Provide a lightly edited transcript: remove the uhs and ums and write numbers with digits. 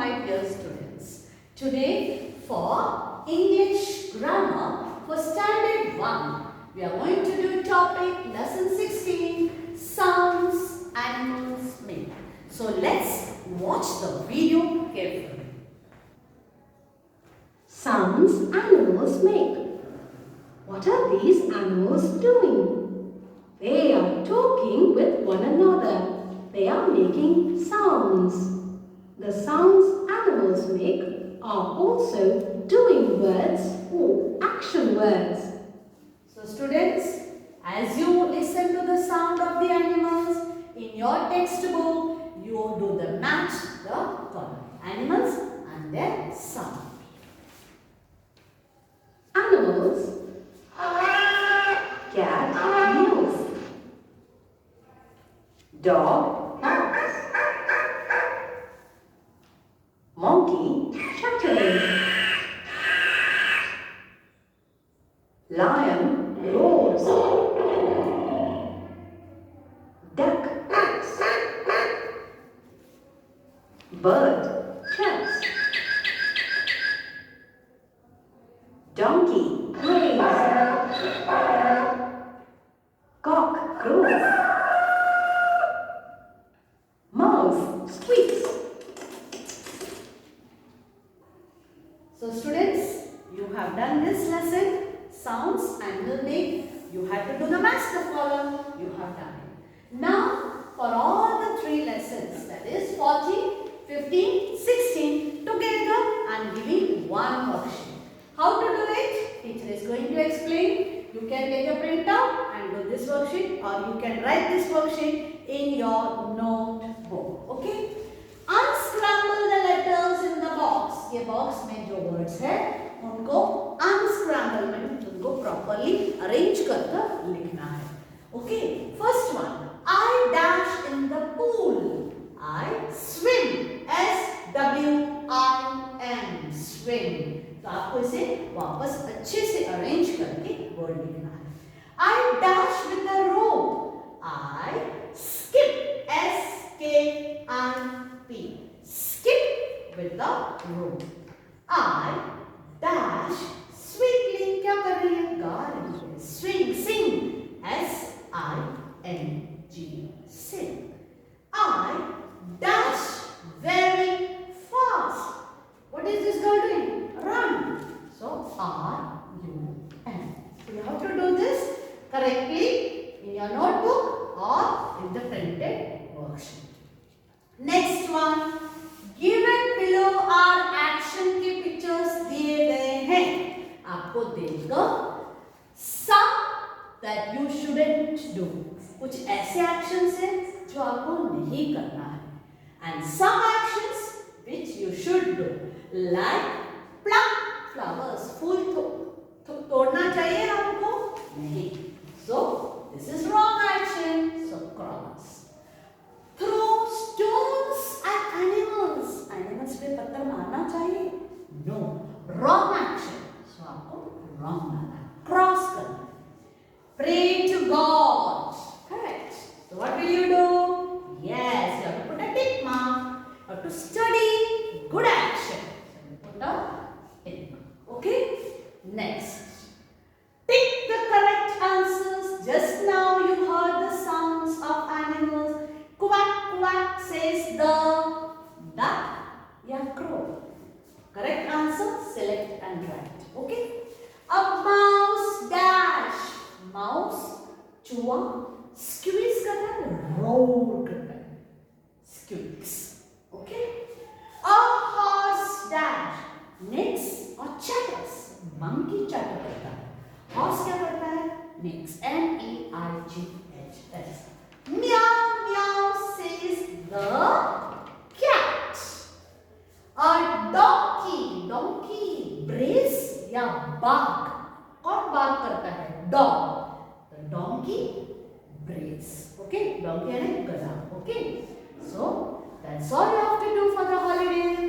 my dear students. Today for English Grammar for Standard 1, we are going to do topic lesson 16, sounds animals make. So let's watch the video carefully. Sounds animals make. What are these animals doing? They are talking with one another. They are making sounds. The sounds animals make are also doing words or action words. So students, as you listen to the sound of the animals in your textbook, you do the match the column. Animals and their sound. Animals. Cat meows. Dog barks. Monkey chattering. Lion roars. Duck quacks. Bird chirps. Donkey brays. Cock crows. Mouse squeaks. So students, you have done this lesson, sounds animal make. You have to do the master column. You have done it. Now for all the three lessons, that is 14, 15, 16 together, I am giving one worksheet. How to do it? Teacher is going to explain. You can take a printout and do this worksheet, or you can write this worksheet in your notebook. Okay? Unscramble the letters in the box. ये box में जो words है उनको unscramble में उनको properly arrange करके लिखना है. Okay? First one. I dash in the pool. I swim. SWIM. Swim. तो आपको इसे वापस अच्छे से अरेंज करके वर्ड लिखना है. I dash with a rope. I skip. SKIP. Skip with the rope. I dash sweetly. क्या कर रही है? गा रही है. Swing. Sing. SING. Sing. I dash very fast. What is this girl doing? Run. So RUN. So you have to do this correctly in your notebook or in the printed worksheet. Next one. Given below are action के pictures दिए गए हैं. आपको देखकर some that you shouldn't do. कुछ ऐसे actions हैं जो आपको नहीं करना है. And some actions which you should do. Like pluck flowers. फूल तोड़ना चाहिए आपको? नहीं. So this is wrong action. So cross. Throw stones at animals. Animals पे पत्थर मारना चाहिए? No. Wrong action. So आपको wrong मारना है. Cross करना. Pray to God. Correct. So what will you do? Yes, you have to put a tick mark. You have to study. Good action. Put a tick mark. Okay? Next. Pick the correct answers. Just now you heard the sounds of animals. Quack quack says the duck. Yeah, crow. Correct answer. Select and write. Okay? A mouse dash. Mouse चूहा squeeze करता है, roar करता है. Squeaks. Okay? A horse dash. Next or chatters. Monkey chatter करता है. Horse क्या करता है? Next. MEIGHS. Meow meow says the cat. A donkey brace या bark. कौन bark करता है? Dog. The donkey brace. Okay? Donkey है ना गधा. Okay? So that's all you have to do for the holidays.